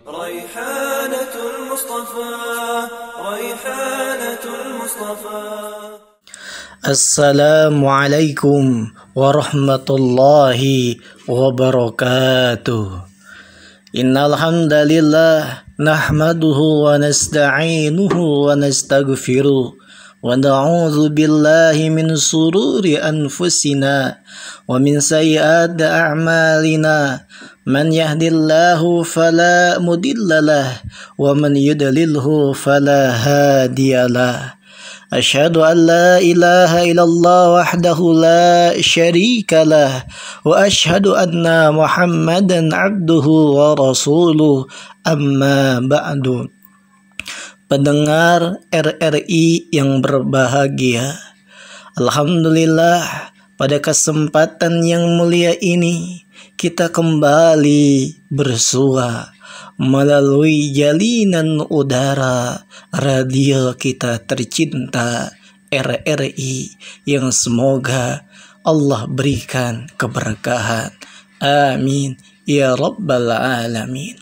ريحانة المصطفى ريحانة المصطفى. السلام عليكم ورحمة الله وبركاته. إن الحمد لله نحمده ونستعينه ونستغفره ونعوذ بالله من شرور أنفسنا ومن سيئات أعمالنا. من يهد الله فلا مضل له ومن يضلله فلا هادي له. أشهد أن لا إله إلا الله وحده لا شريك له وأشهد أن محمدا عبده ورسوله. أما بعد. Pendengar RRI yang berbahagia, alhamdulillah pada kesempatan yang mulia ini kita kembali bersua melalui jalinan udara radio kita tercinta RRI yang semoga Allah berikan keberkahan. Amin ya rabbal alamin.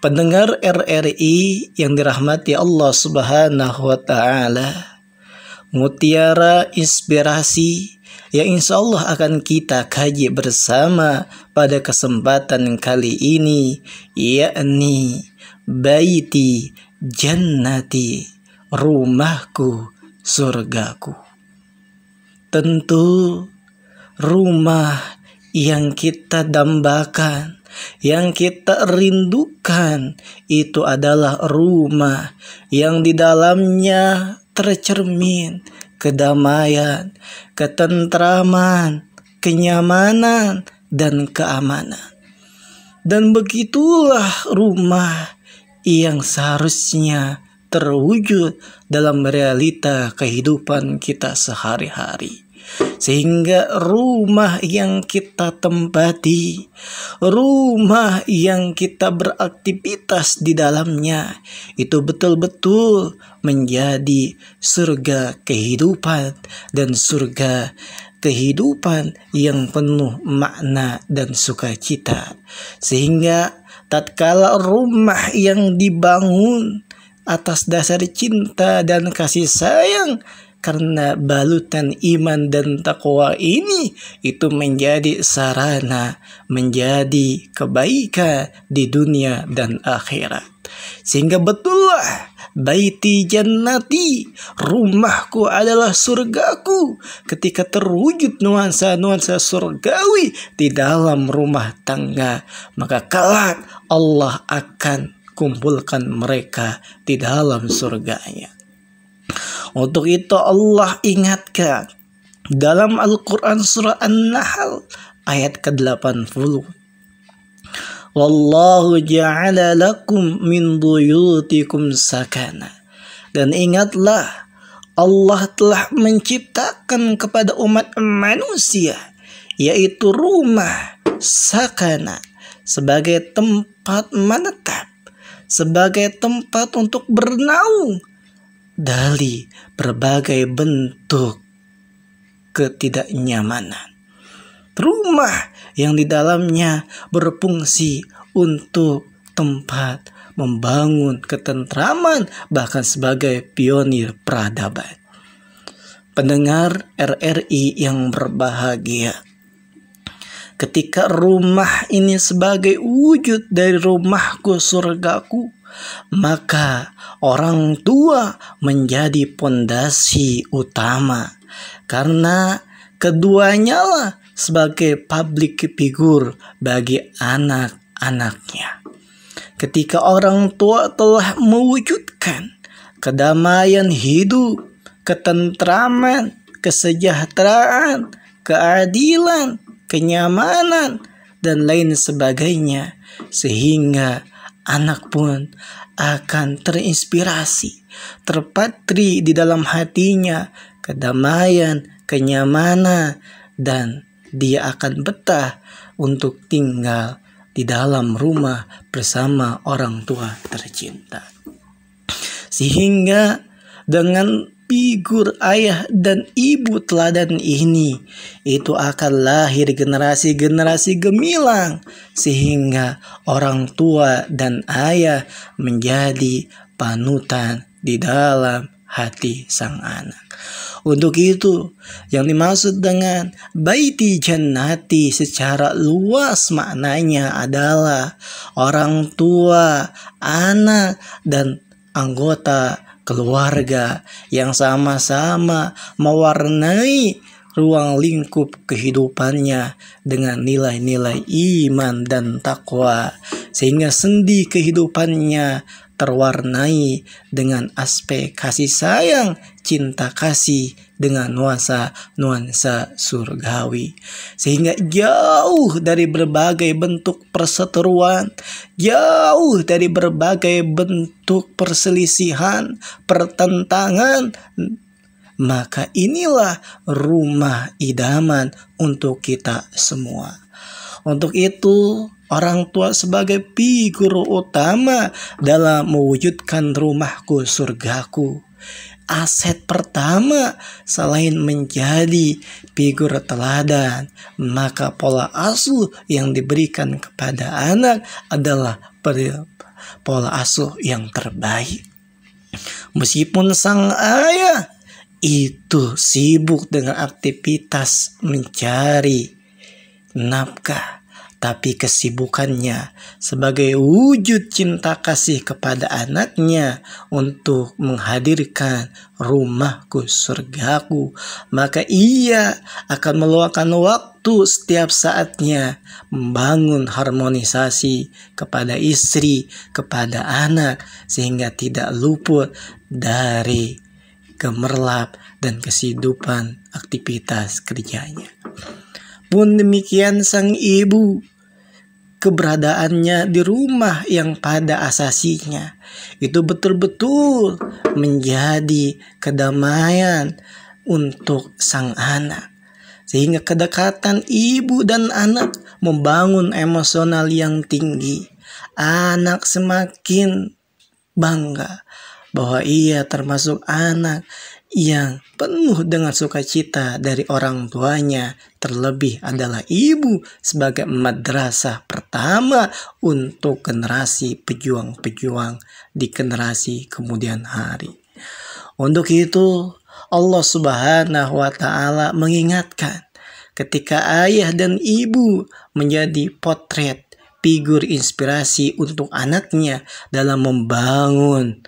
Pendengar RRI yang dirahmati Allah Subhanahu wa taala, mutiara inspirasi yang insya Allah akan kita kaji bersama pada kesempatan kali ini, yakni baiti jannati, rumahku surgaku. Tentu rumah yang kita dambakan, yang kita rindukan itu adalah rumah yang di dalamnya tercermin kedamaian, ketentraman, kenyamanan, dan keamanan. Dan begitulah rumah yang seharusnya terwujud dalam realita kehidupan kita sehari-hari. Sehingga rumah yang kita tempati, rumah yang kita beraktivitas di dalamnya, itu betul-betul menjadi surga kehidupan dan surga kehidupan yang penuh makna dan sukacita. Sehingga tatkala rumah yang dibangun atas dasar cinta dan kasih sayang karena balutan iman dan takwa ini, itu menjadi sarana, menjadi kebaikan di dunia dan akhirat. Sehingga betullah baiti jannati, rumahku adalah surgaku, ketika terwujud nuansa-nuansa surgawi di dalam rumah tangga, maka kelak Allah akan kumpulkan mereka di dalam surganya. Untuk itu Allah ingatkan dalam Al-Quran surah An-Nahl ayat ke-80. Wallahu ja'ala lakum min buyutikum sakana. Dan ingatlah, Allah telah menciptakan kepada umat manusia, yaitu rumah sakana, sebagai tempat menetap, sebagai tempat untuk bernaung dari berbagai bentuk ketidaknyamanan. Rumah yang di dalamnya berfungsi untuk tempat membangun ketentraman, bahkan sebagai pionir peradaban. Pendengar RRI yang berbahagia, ketika rumah ini sebagai wujud dari rumahku surgaku, maka orang tua menjadi pondasi utama, karena keduanya lah sebagai public figure bagi anak-anaknya. Ketika orang tua telah mewujudkan kedamaian hidup, ketentraman, kesejahteraan, keadilan, kenyamanan, dan lain sebagainya, sehingga anak pun akan terinspirasi, terpatri di dalam hatinya kedamaian, kenyamanan, dan dia akan betah untuk tinggal di dalam rumah bersama orang tua tercinta. Sehingga dengan figur ayah dan ibu teladan ini, itu akan lahir generasi-generasi gemilang, sehingga orang tua dan ayah menjadi panutan di dalam hati sang anak. Untuk itu, yang dimaksud dengan baiti jannati secara luas maknanya adalah orang tua, anak, dan anggota keluarga yang sama-sama mewarnai ruang lingkup kehidupannya dengan nilai-nilai iman dan takwa, sehingga sendi kehidupannya terwarnai dengan aspek kasih sayang, cinta kasih dengan nuansa surgawi, sehingga jauh dari berbagai bentuk perseteruan, jauh dari berbagai bentuk perselisihan, pertentangan. Maka inilah rumah idaman untuk kita semua. Untuk itu, orang tua sebagai figur utama dalam mewujudkan rumahku surgaku. Aset pertama selain menjadi figur teladan, maka pola asuh yang diberikan kepada anak adalah pola asuh yang terbaik. Meskipun sang ayah itu sibuk dengan aktivitas mencari nafkah, tapi kesibukannya sebagai wujud cinta kasih kepada anaknya untuk menghadirkan rumahku surgaku, maka ia akan meluangkan waktu setiap saatnya membangun harmonisasi kepada istri, kepada anak, sehingga tidak luput dari gemerlap dan kesibukan aktivitas kerjanya. Pun demikian sang ibu, keberadaannya di rumah yang pada asasinya itu betul-betul menjadi kedamaian untuk sang anak, sehingga kedekatan ibu dan anak membangun emosional yang tinggi. Anak semakin bangga bahwa ia termasuk anak yang penuh dengan sukacita dari orang tuanya. Terlebih adalah ibu sebagai madrasah pertama untuk generasi pejuang-pejuang di generasi kemudian hari. Untuk itu Allah Subhanahu wa Ta'ala mengingatkan ketika ayah dan ibu menjadi potret figur inspirasi untuk anaknya dalam membangun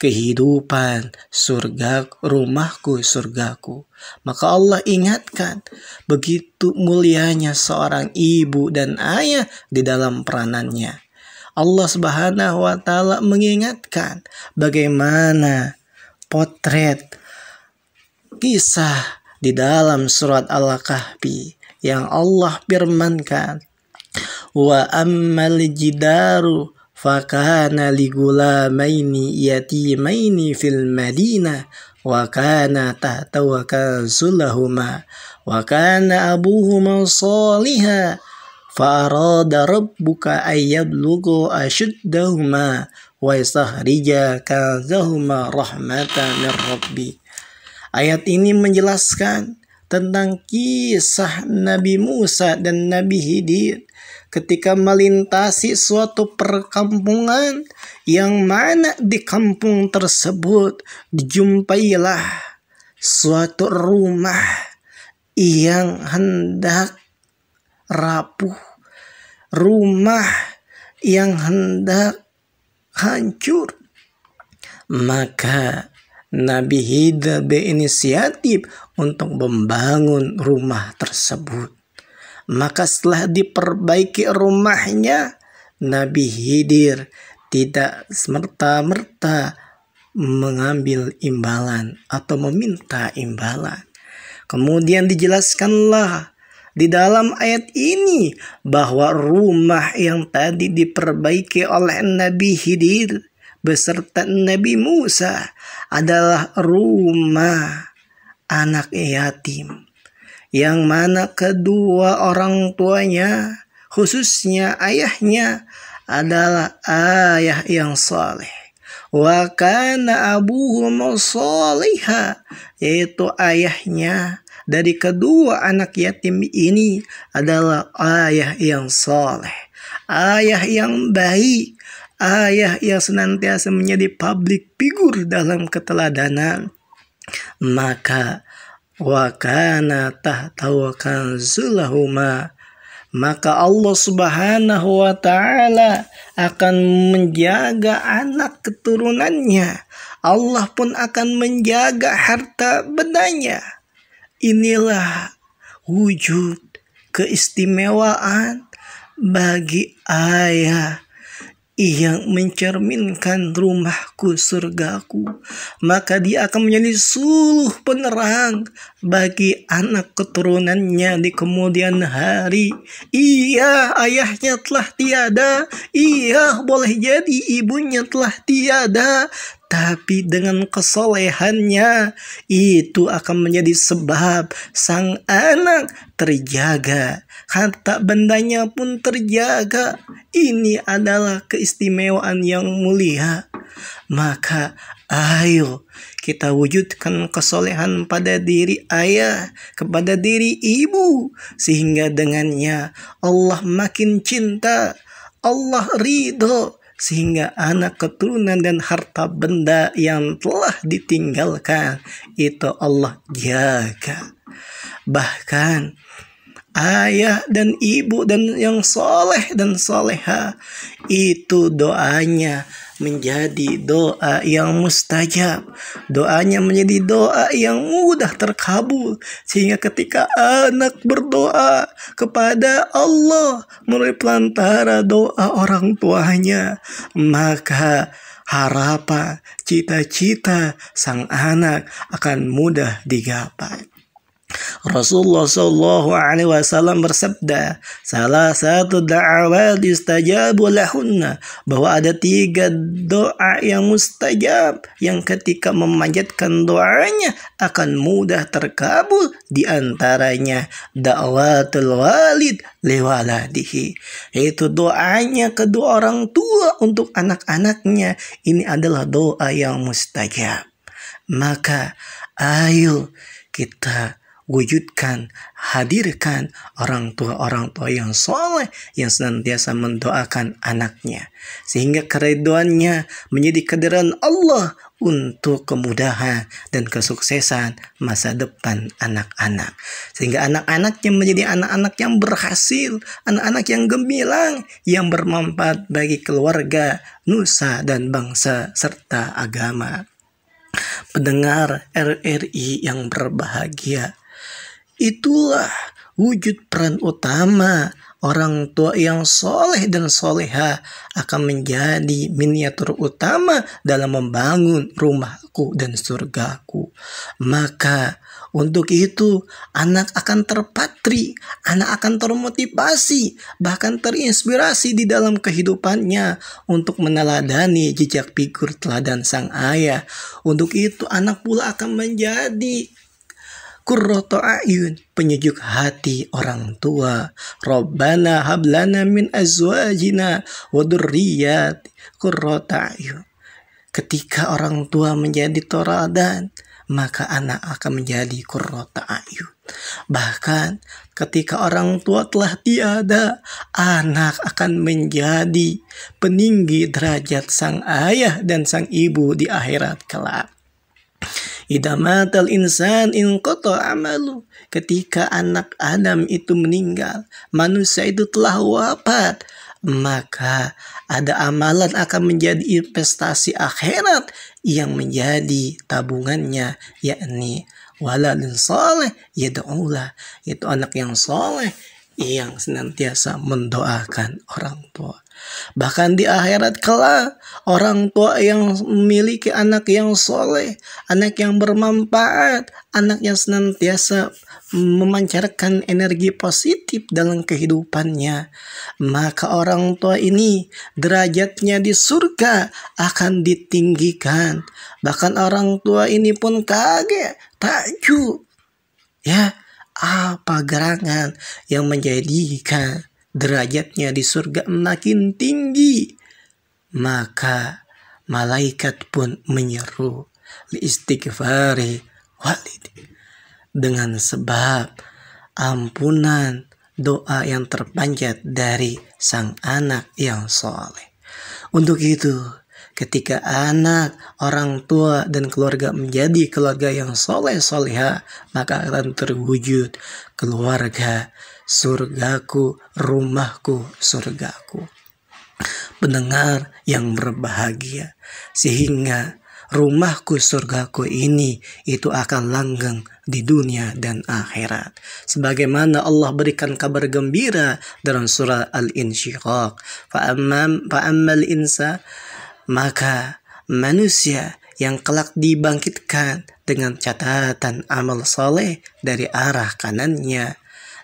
kehidupan surga, rumahku surgaku. Maka Allah ingatkan begitu mulianya seorang ibu dan ayah di dalam peranannya. Allah Subhanahu wa Ta'ala mengingatkan bagaimana potret kisah di dalam surat Al-Kahfi yang Allah firmankan, wa ammal jidaru fakana ligulamaini yatimaini fil madinah wa kana tahtahu kanzulahuma wa kana abuhuma salihah fa arada rabbuka ayyablugu ashuddahuma wa yastakhrija kanzahuma rahmatan min rabbi. Ayat ini menjelaskan tentang kisah Nabi Musa dan Nabi Khidir ketika melintasi suatu perkampungan, yang mana di kampung tersebut dijumpailah suatu rumah yang hendak rapuh, rumah yang hendak hancur. Maka Nabi Khidir berinisiatif untuk membangun rumah tersebut. Maka setelah diperbaiki rumahnya, Nabi Khidir tidak semerta-merta mengambil imbalan atau meminta imbalan. Kemudian dijelaskanlah di dalam ayat ini bahwa rumah yang tadi diperbaiki oleh Nabi Khidir beserta Nabi Musa adalah rumah anak yatim, yang mana kedua orang tuanya, khususnya ayahnya, adalah ayah yang saleh, Wa kana abuhuma sholiha, yaitu ayahnya dari kedua anak yatim ini adalah ayah yang soleh, ayah yang baik, ayah yang senantiasa menjadi public figure dalam keteladanan. Maka wa kana tahtahu kanzulahuma, maka Allah Subhanahu wa Ta'ala akan menjaga anak keturunannya. Allah pun akan menjaga harta bendanya. Inilah wujud keistimewaan bagi ayah yang mencerminkan rumahku surgaku, maka dia akan menjadi suluh penerang bagi anak keturunannya di kemudian hari. Iya, ayahnya telah tiada, iya boleh jadi ibunya telah tiada, tapi dengan kesolehannya itu akan menjadi sebab sang anak terjaga, harta bendanya pun terjaga. Ini adalah keistimewaan yang mulia. Maka ayo kita wujudkan kesolehan pada diri ayah, kepada diri ibu, sehingga dengannya Allah makin cinta, Allah ridho, sehingga anak keturunan dan harta benda yang telah ditinggalkan itu Allah jaga. Bahkan ayah dan ibu dan yang soleh dan soleha itu doanya menjadi doa yang mustajab, doanya menjadi doa yang mudah terkabul, sehingga ketika anak berdoa kepada Allah melalui pelantara doa orang tuanya, maka harapan, cita-cita sang anak akan mudah digapai. Rasulullah Shallallahu Alaihi Wasallam bersabda, salah satu da'awat istajabu lahunna, bahwa ada 3 doa yang mustajab yang ketika memanjatkan doanya akan mudah terkabul. Di antaranya da'watul walid liwaladihi, yaitu doanya kedua orang tua untuk anak-anaknya. Ini adalah doa yang mustajab. Maka ayo kita wujudkan, hadirkan orang tua yang soleh yang senantiasa mendoakan anaknya, sehingga keriduannya menjadi kediran Allah untuk kemudahan dan kesuksesan masa depan anak-anak, sehingga anak-anaknya menjadi anak-anak yang berhasil, anak-anak yang gemilang, yang bermanfaat bagi keluarga, nusa dan bangsa serta agama. Pendengar RRI yang berbahagia, itulah wujud peran utama orang tua yang soleh dan soleha akan menjadi miniatur utama dalam membangun rumahku dan surgaku. Maka untuk itu anak akan terpatri, anak akan termotivasi, bahkan terinspirasi di dalam kehidupannya untuk meneladani jejak figur teladan sang ayah. Untuk itu anak pula akan menjadi qurratu a'yun, penyejuk hati orang tua. Rabbana hablana min azwajina wa dzurriyyati qurratu a'yun. Ketika orang tua menjadi teladan, maka anak akan menjadi qurratu a'yun. Bahkan ketika orang tua telah tiada, anak akan menjadi peninggi derajat sang ayah dan sang ibu di akhirat kelak. Idza matal insan inqata amalu, ketika anak Adam itu meninggal, manusia itu telah wafat, maka ada amalan akan menjadi investasi akhirat yang menjadi tabungannya, yakni waladun soleh yad'ulah, itu anak yang soleh yang senantiasa mendoakan orang tua. Bahkan di akhirat kelak, orang tua yang memiliki anak yang soleh, anak yang bermanfaat, anak yang senantiasa memancarkan energi positif dalam kehidupannya, maka orang tua ini derajatnya di surga akan ditinggikan. Bahkan orang tua ini pun kaget, takjub, ya, apa gerangan yang menjadikan derajatnya di surga makin tinggi. Maka malaikat pun menyeru liistighfari walidi, dengan sebab ampunan doa yang terpanjat dari sang anak yang soleh. Untuk itu, ketika anak, orang tua, dan keluarga menjadi keluarga yang soleh-soleha, maka akan terwujud keluarga surgaku, rumahku, surgaku. Pendengar yang berbahagia, sehingga rumahku surgaku ini itu akan langgeng di dunia dan akhirat. Sebagaimana Allah berikan kabar gembira dalam surah Al-Insyiqaq. Fa'ammal insa, maka manusia yang kelak dibangkitkan dengan catatan amal soleh dari arah kanannya,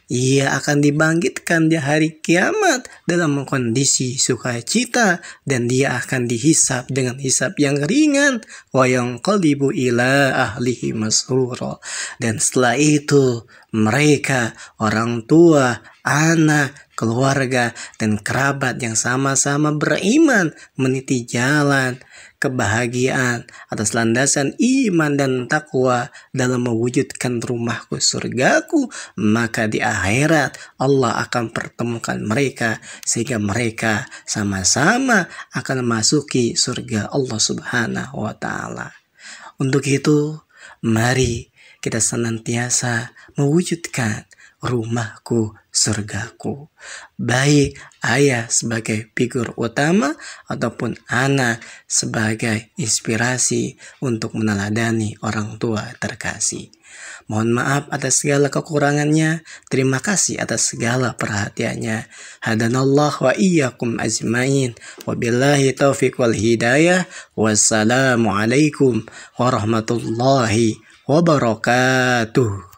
ia akan dibangkitkan di hari kiamat dalam kondisi sukacita, dan dia akan dihisab dengan hisab yang ringan. Wa yanqalibu ila ahlihi masrura, dan setelah itu mereka, orang tua, anak, keluarga, dan kerabat yang sama-sama beriman meniti jalan kebahagiaan atas landasan iman dan takwa dalam mewujudkan rumahku surgaku, maka di akhirat Allah akan pertemukan mereka sehingga mereka sama-sama akan memasuki surga Allah Subhanahu wa Ta'ala. Untuk itu, mari kita senantiasa mewujudkan rumahku surgaku, baik ayah sebagai figur utama ataupun anak sebagai inspirasi untuk meneladani orang tua terkasih. Mohon maaf atas segala kekurangannya. Terima kasih atas segala perhatiannya. Hadanallah wa iyyakum ajmain. Wabillahi taufiq wal hidayah. Wassalamualaikum warahmatullahi wabarakatuh.